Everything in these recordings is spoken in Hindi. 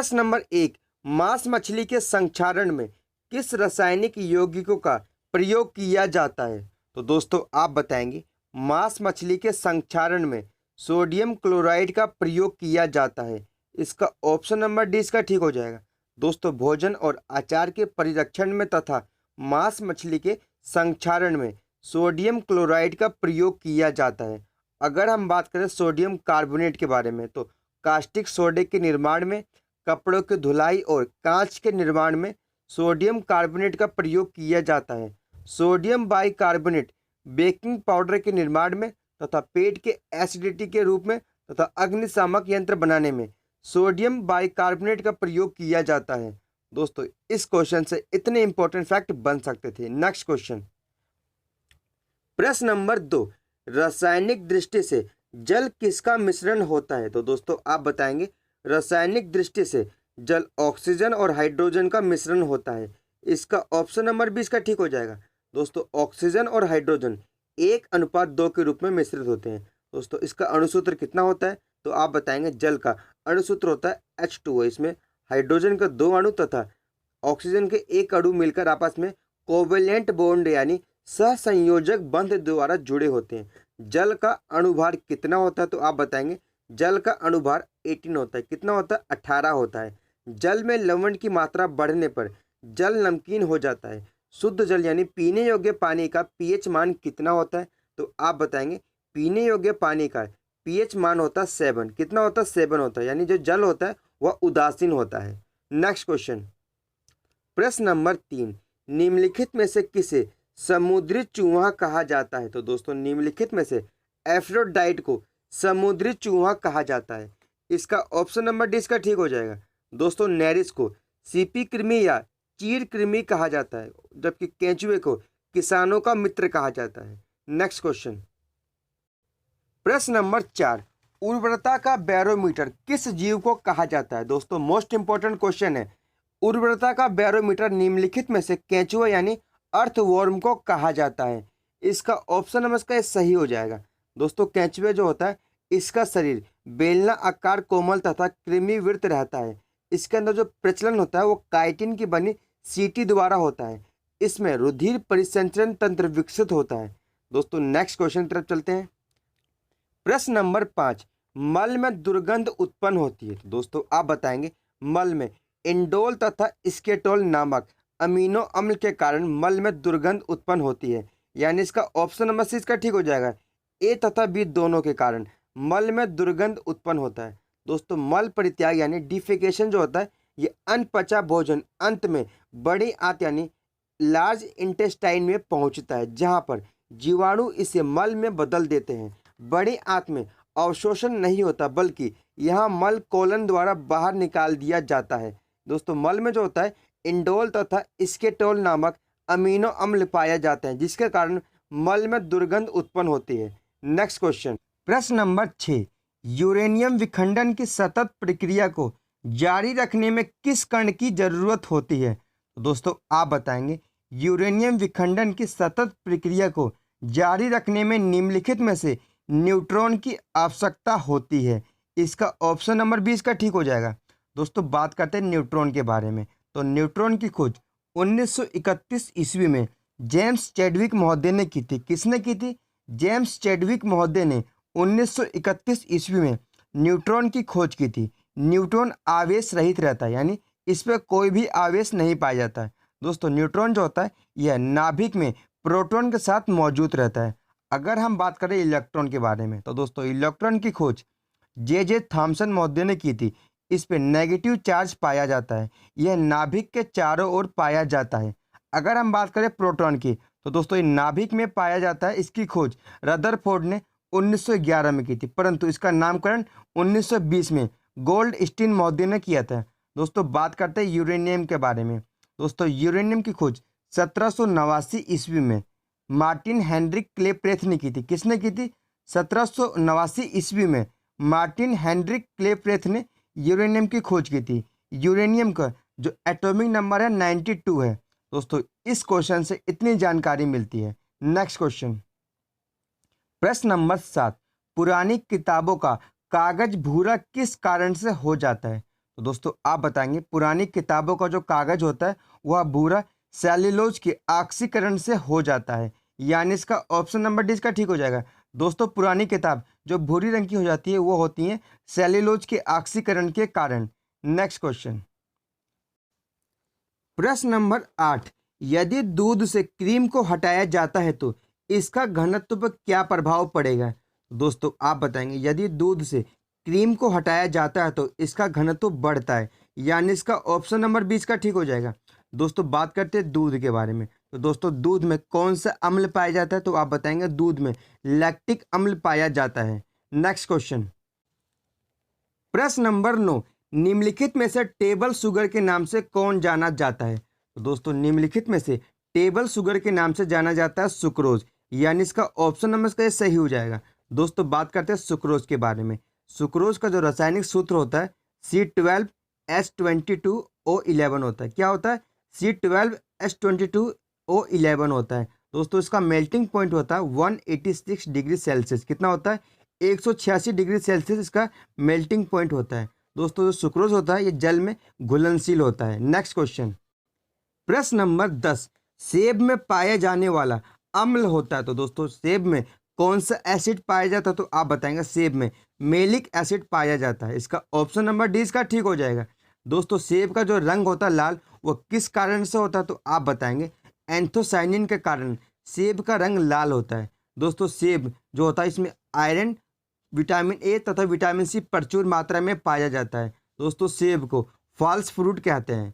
प्रश्न नंबर 1, मांस मछली के संक्षारण में किस रासायनिक यौगिकों का प्रयोग किया जाता है? तो दोस्तों आप बताएंगे मांस मछली के संक्षारण में सोडियम क्लोराइड का प्रयोग किया जाता है। इसका ऑप्शन नंबर डी इसका ठीक हो जाएगा। दोस्तों भोजन और अचार के परिरक्षण में तथा मांस मछली के संक्षारण में सोडियम क्लोराइड का प्रयोग किया जाता है। अगर हम बात करें सोडियम कार्बोनेट के बारे में तो कास्टिक सोडे के निर्माण में, कपड़ों की धुलाई और कांच के निर्माण में सोडियम कार्बोनेट का प्रयोग किया जाता है। सोडियम बाइकार्बोनेट बेकिंग पाउडर के निर्माण में तथा पेट के एसिडिटी के रूप में तथा अग्निशामक यंत्र बनाने में सोडियम बाइकार्बोनेट का प्रयोग किया जाता है। दोस्तों इस क्वेश्चन से इतने इंपॉर्टेंट फैक्ट बन सकते थे। नेक्स्ट क्वेश्चन, प्रश्न नंबर 2, रासायनिक दृष्टि से जल किसका मिश्रण होता है? तो दोस्तों आप बताएंगे रासायनिक दृष्टि से जल ऑक्सीजन और हाइड्रोजन का मिश्रण होता है। इसका ऑप्शन नंबर बी इसका ठीक हो जाएगा। दोस्तों ऑक्सीजन और हाइड्रोजन 1:2 के रूप में मिश्रित होते हैं। दोस्तों इसका अणुसूत्र कितना होता है? तो आप बताएंगे जल का अणुसूत्र होता है H2O। इसमें हाइड्रोजन का 2 अणु तथा ऑक्सीजन के 1 अणु मिलकर आपस में कोवेलेंट बॉन्ड यानी सहसंयोजक बंध द्वारा जुड़े होते हैं। जल का अणुभार कितना होता है? तो आप बताएंगे जल का अणुभार 18 होता है। कितना होता है? 18 होता है। जल में लवण की मात्रा बढ़ने पर जल नमकीन हो जाता है। शुद्ध जल यानी पीने योग्य पानी का पीएच मान कितना होता है? तो आप बताएंगे पीने योग्य पानी का पीएच मान होता है 7। कितना होता है? 7 होता है। यानी जो जल होता है वह उदासीन होता है। नेक्स्ट क्वेश्चन, प्रश्न नंबर 3, निम्नलिखित में से किसे समुद्री चूहा कहा जाता है? तो दोस्तों निम्नलिखित में से एफ्रोडाइट को समुद्री चूहा कहा जाता है। इसका ऑप्शन नंबर डी इसका ठीक हो जाएगा। दोस्तों नेरिस को सीपी कृमि या चीर कृमि कहा जाता है, जबकि केंचुए को किसानों का मित्र कहा जाता है। नेक्स्ट क्वेश्चन, प्रश्न नंबर 4, उर्वरता का बैरोमीटर किस जीव को कहा जाता है? दोस्तों मोस्ट इंपॉर्टेंट क्वेश्चन है। उर्वरता का बैरोमीटर निम्नलिखित में से केंचुआ यानी अर्थवॉर्म को कहा जाता है। इसका ऑप्शन नंबर इसका सही हो जाएगा। दोस्तों केंचुआ जो होता है इसका शरीर बेलना आकार कोमल तथा कृमिवृत्त रहता है। इसके अंदर जो प्रचलन होता है वो काइटिन की बनी सीटी द्वारा होता है। इसमें रुधिर परिसंचरण तंत्र विकसित होता है। दोस्तों नेक्स्ट क्वेश्चन की तरफ चलते हैं। प्रश्न नंबर 5, मल में दुर्गंध उत्पन्न होती है। दोस्तों आप बताएंगे मल में इंडोल तथा स्केटोल नामक अमीनो अम्ल के कारण मल में दुर्गंध उत्पन्न होती है। यानी इसका ऑप्शन नंबर सी इसका ठीक हो जाएगा। ए तथा बी दोनों के कारण मल में दुर्गंध उत्पन्न होता है। दोस्तों मल परित्याग यानी डिफेकेशन जो होता है ये अनपचा भोजन अंत में बड़ी आंत यानी लार्ज इंटेस्टाइन में पहुंचता है, जहां पर जीवाणु इसे मल में बदल देते हैं। बड़ी आंत में अवशोषण नहीं होता बल्कि यहाँ मल कोलन द्वारा बाहर निकाल दिया जाता है। दोस्तों मल में जो होता है इंडोल तथा स्केटोल नामक अमीनो अम्ल पाया जाते हैं, जिसके कारण मल में दुर्गंध उत्पन्न होती है। नेक्स्ट क्वेश्चन, प्रश्न नंबर 6, यूरेनियम विखंडन की सतत प्रक्रिया को जारी रखने में किस कण की जरूरत होती है? तो दोस्तों आप बताएंगे यूरेनियम विखंडन की सतत प्रक्रिया को जारी रखने में निम्नलिखित में से न्यूट्रॉन की आवश्यकता होती है। इसका ऑप्शन नंबर 20 का ठीक हो जाएगा। दोस्तों बात करते हैं न्यूट्रॉन के बारे में। तो न्यूट्रॉन की खोज 1931 ईस्वी में जेम्स चैडविक महोदय ने की थी। किसने की थी? जेम्स चैडविक महोदय ने 1931 ईस्वी में न्यूट्रॉन की खोज की थी। न्यूट्रॉन आवेश रहित रहता है, यानी इस पर कोई भी आवेश नहीं पाया जाता है। दोस्तों न्यूट्रॉन जो होता है यह नाभिक में प्रोटॉन के साथ मौजूद रहता है। अगर हम बात करें इलेक्ट्रॉन के बारे में तो दोस्तों इलेक्ट्रॉन की खोज जे थॉमसन महोदय ने की थी। इस पे नेगेटिव चार्ज पाया जाता है। यह नाभिक के चारों ओर पाया जाता है। अगर हम बात करें प्रोटॉन की तो दोस्तों ये नाभिक में पाया जाता है। इसकी खोज रदरफोर्ड ने 1911 में की थी, परंतु इसका नामकरण 1920 में गोल्डस्टीन महोदय ने किया था। दोस्तों बात करते हैं यूरेनियम के बारे में। दोस्तों यूरेनियम की खोज 1789 ईस्वी में मार्टिन हेनरिक क्लेप्रेथ ने की थी। किसने की थी? 1789 ईस्वी में मार्टिन हेनरिक क्लेप्रेथ ने यूरेनियम की खोज की थी। यूरेनियम का जो एटॉमिक नंबर है 92 है। दोस्तों इस क्वेश्चन से इतनी जानकारी मिलती है। नेक्स्ट क्वेश्चन, प्रश्न नंबर 7, पुरानी किताबों का कागज भूरा किस कारण से हो जाता है? तो दोस्तों आप बताएंगे पुरानी किताबों का जो कागज होता है वह भूरा सेल्यूलोज के ऑक्सीकरण से हो जाता है, यानी इसका ऑप्शन नंबर डी इसका ठीक हो जाएगा। दोस्तों पुरानी किताब जो भूरी रंग की हो जाती है वो होती है सेल्यूलोज के ऑक्सीकरण के कारण। नेक्स्ट क्वेश्चन, प्रश्न नंबर 8, यदि दूध से क्रीम को हटाया जाता है तो इसका घनत्व पर क्या प्रभाव पड़ेगा। दोस्तों आप बताएंगे यदि दूध से क्रीम को हटाया जाता है तो इसका घनत्व बढ़ता है, यानी इसका ऑप्शन नंबर 20 का ठीक हो जाएगा। दोस्तों बात करते हैं दूध के बारे में, तो दोस्तों दूध में कौन सा अम्ल पाया जाता है, तो आप बताएंगे दूध में लैक्टिक अम्ल पाया जाता है। नेक्स्ट क्वेश्चन, प्रश्न नंबर 9, निम्नलिखित में से टेबल शुगर के नाम से कौन जाना जाता है। तो दोस्तों निम्नलिखित में से टेबल शुगर के नाम से जाना जाता है सुक्रोज, यानी इसका ऑप्शन नंबर इसका सही हो जाएगा। दोस्तों बात करते हैं सुक्रोज के बारे में। सुक्रोज का जो रासायनिक सूत्र होता है C12H22O11 होता है। क्या होता है? C12H22O11 होता है। दोस्तों इसका मेल्टिंग पॉइंट होता है 186 डिग्री सेल्सियस। कितना होता है? 186 डिग्री सेल्सियस इसका मेल्टिंग पॉइंट होता है। दोस्तों जो सुक्रोज होता है ये जल में घुलनशील होता है। नेक्स्ट क्वेश्चन, प्रश्न नंबर 10, सेब में पाया जाने वाला अम्ल होता है। तो दोस्तों सेब में कौन सा एसिड पाया जाता है, तो आप बताएंगे सेब में मेलिक एसिड पाया जाता है। इसका ऑप्शन नंबर डी इसका ठीक हो जाएगा। दोस्तों सेब का जो रंग होता है लाल, वो किस कारण से होता है, तो आप बताएंगे एंथोसाइनिन के कारण सेब का रंग लाल होता है। दोस्तों सेब जो होता है इसमें आयरन, विटामिन ए तथा विटामिन सी प्रचुर मात्रा में पाया जाता है। दोस्तों सेब को फॉल्स फ्रूट कहते हैं।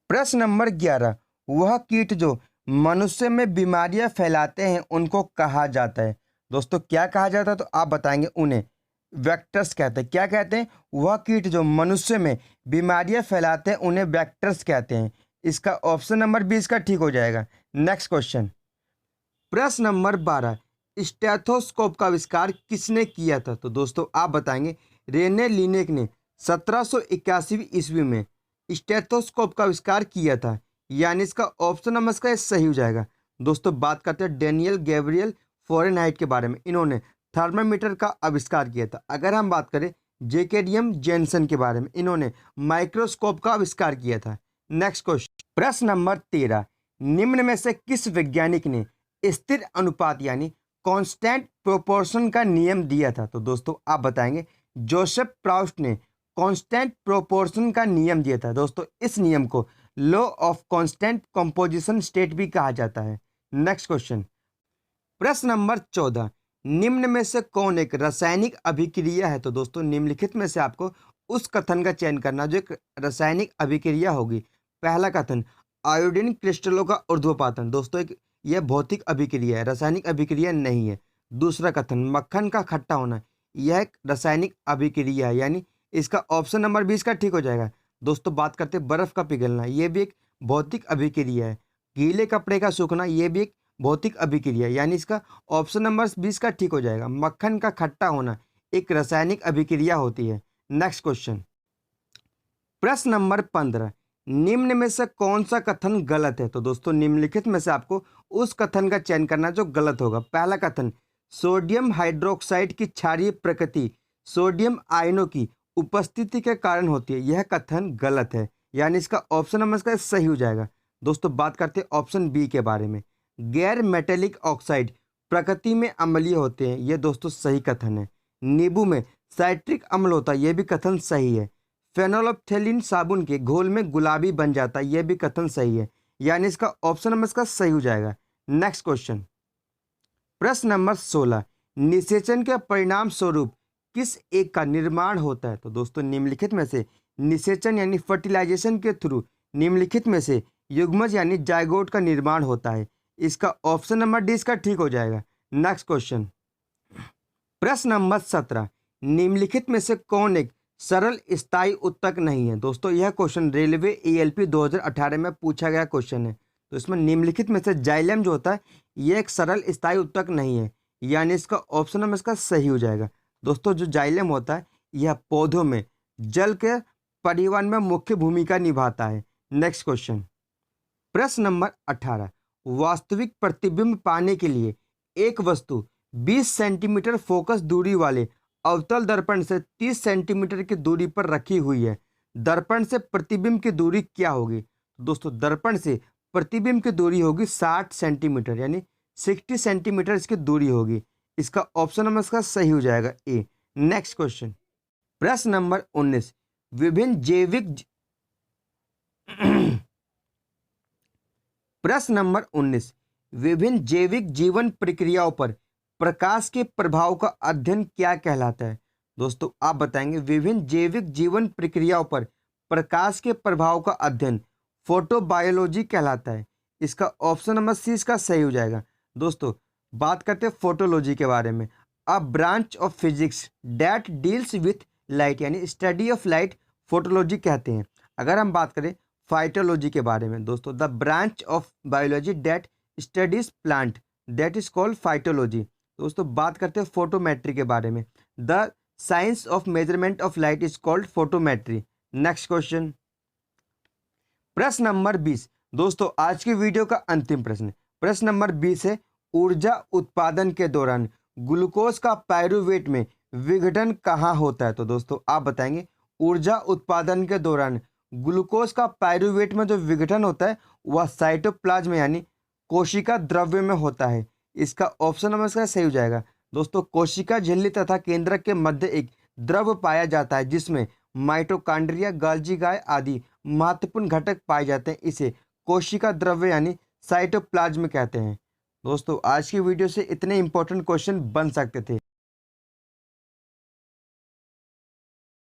प्रश्न नंबर 11, वह कीट जो मनुष्य में बीमारियां फैलाते हैं उनको कहा जाता है। दोस्तों क्या कहा जाता है, तो आप बताएंगे उन्हें वेक्टर्स कहते हैं। क्या कहते हैं? वह कीट जो मनुष्य में बीमारियां फैलाते हैं उन्हें वेक्टर्स कहते हैं। इसका ऑप्शन नंबर 20 का ठीक हो जाएगा। नेक्स्ट क्वेश्चन, प्रश्न नंबर 12, स्टेथोस्कोप का आविष्कार किसने किया था। तो दोस्तों आप बताएंगे रेने लिनेक ने 1781 ईस्वी में स्टेथोस्कोप का आविष्कार किया था, यानी इसका ऑप्शन नंबर इसका सही हो जाएगा। दोस्तों बात करते हैं डेनियल गैब्रियल फॉरेनहाइट के बारे में। इन्होंने थर्मामीटर का आविष्कार किया था। अगर हम बात करें जेकेडियम जेनसन के बारे में, इन्होंने माइक्रोस्कोप का आविष्कार किया था। नेक्स्ट क्वेश्चन, प्रश्न नंबर 13, निम्न में से किस वैज्ञानिक ने स्थिर अनुपात यानी कांस्टेंट प्रोपोर्शन का नियम दिया था। तो दोस्तों आप बताएंगे जोसेफ प्राउस्ट ने कांस्टेंट प्रोपोर्शन का नियम दिया था। दोस्तों इस नियम को law of constant composition state भी कहा जाता है। नेक्स्ट क्वेश्चन, प्रश्न नंबर 14, निम्न में से कौन एक रासायनिक अभिक्रिया है। तो दोस्तों निम्नलिखित में से आपको उस कथन का चयन करना जो एक रासायनिक अभिक्रिया होगी। पहला कथन, आयोडीन क्रिस्टलों का ऊर्ध्वपातन। दोस्तों एक यह भौतिक अभिक्रिया है, रासायनिक अभिक्रिया नहीं है। दूसरा कथन, मक्खन का खट्टा होना, यह एक रासायनिक अभिक्रिया है, यानी इसका ऑप्शन नंबर 20 का ठीक हो जाएगा। दोस्तों बात करते हैं बर्फ का पिघलना, यह भी एक भौतिक अभिक्रिया है। गीले कपड़े का सूखना, यह भी एक भौतिक अभिक्रिया है, यानी इसका ऑप्शन नंबर 20 का ठीक हो जाएगा। मक्खन का खट्टा होना एक रासायनिक अभिक्रिया होती है। नेक्स्ट क्वेश्चन, प्रश्न नंबर 15, निम्न में से कौन सा कथन गलत है। तो दोस्तों निम्नलिखित में से आपको उस कथन का चयन करना जो गलत होगा। पहला कथन, सोडियम हाइड्रोक्साइड की क्षारीय प्रकृति सोडियम आयनों की उपस्थिति के कारण होती है, यह कथन गलत है, यानी इसका ऑप्शन नंबर इसका सही हो जाएगा। दोस्तों बात करते हैं ऑप्शन बी के बारे में, गैर मेटेलिक ऑक्साइड प्रकृति में अम्लीय होते हैं, यह दोस्तों सही कथन है। नींबू में साइट्रिक अम्ल होता है, यह भी कथन सही है। फेनोल्फथेलिन साबुन के घोल में गुलाबी बन जाता है, यह भी कथन सही है, यानी इसका ऑप्शन नंबर इसका सही हो जाएगा। नेक्स्ट क्वेश्चन, प्रश्न नंबर 16, निषेचन के परिणाम स्वरूप किस एक का निर्माण होता है। तो दोस्तों निम्नलिखित में से निषेचन यानी फर्टिलाइजेशन के थ्रू निम्नलिखित में से युग्मज यानी जायगोट का निर्माण होता है। इसका ऑप्शन नंबर डी इसका ठीक हो जाएगा। नेक्स्ट क्वेश्चन, प्रश्न नंबर 17, निम्नलिखित में से कौन एक सरल स्थायी उत्तक नहीं है। दोस्तों यह क्वेश्चन रेलवे ALP 2018 में पूछा गया क्वेश्चन है। तो इसमें निम्नलिखित में से जाइलम जो होता है यह एक सरल स्थायी उत्तक नहीं है, यानी इसका ऑप्शन नंबर इसका सही हो जाएगा। दोस्तों जो जाइलम होता है यह पौधों में जल के परिवहन में मुख्य भूमिका निभाता है। नेक्स्ट क्वेश्चन, प्रश्न नंबर 18, वास्तविक प्रतिबिंब पाने के लिए एक वस्तु 20 सेंटीमीटर फोकस दूरी वाले अवतल दर्पण से 30 सेंटीमीटर की दूरी पर रखी हुई है। दर्पण से प्रतिबिंब की दूरी क्या होगी? दोस्तों दर्पण से प्रतिबिंब की दूरी होगी 60 सेंटीमीटर, यानी 60 सेंटीमीटर इसकी दूरी होगी। इसका ऑप्शन नंबर इसका सही हो जाएगा ए। नेक्स्ट क्वेश्चन, प्रश्न नंबर 19, विभिन्न जैविक प्रश्न नंबर 19, विभिन्न जैविक जीवन प्रक्रियाओं पर प्रकाश के प्रभाव का अध्ययन क्या कहलाता है? दोस्तों आप बताएंगे विभिन्न जैविक जीवन प्रक्रियाओं पर प्रकाश के प्रभाव का अध्ययन फोटोबायोलॉजी कहलाता है। इसका ऑप्शन नंबर सी इसका सही हो जाएगा। दोस्तों बात करते हैं फोटोलॉजी के बारे में। A branch of physics that deals with light, यानी स्टडी ऑफ लाइट फोटोलॉजी कहते हैं। अगर हम बात करें फाइटोलॉजी के बारे में, दोस्तों the branch of biology that studies plant that is called phytology. दोस्तों बात करते हैं फोटोमेट्री के बारे में। The science of measurement of light is called photometry. Next question, प्रश्न नंबर 20। दोस्तों आज की वीडियो का अंतिम प्रश्न, प्रश्न नंबर 20 है, ऊर्जा उत्पादन के दौरान ग्लूकोज का पायरुवेट में विघटन कहाँ होता है? तो दोस्तों आप बताएंगे ऊर्जा उत्पादन के दौरान ग्लूकोज का पायरुवेट में जो विघटन होता है वह साइटोप्लाज्म यानी कोशिका द्रव्य में होता है। इसका ऑप्शन नंबर इसका सही हो जाएगा। दोस्तों कोशिका झिल्ली तथा केंद्रक के मध्य एक द्रव पाया जाता है जिसमें माइटोकॉन्ड्रिया, गोल्गी गाय आदि महत्वपूर्ण घटक पाए जाते हैं। इसे कोशिका द्रव्य यानी साइटोप्लाज्म कहते हैं। दोस्तों आज की वीडियो से इतने इंपॉर्टेंट क्वेश्चन बन सकते थे।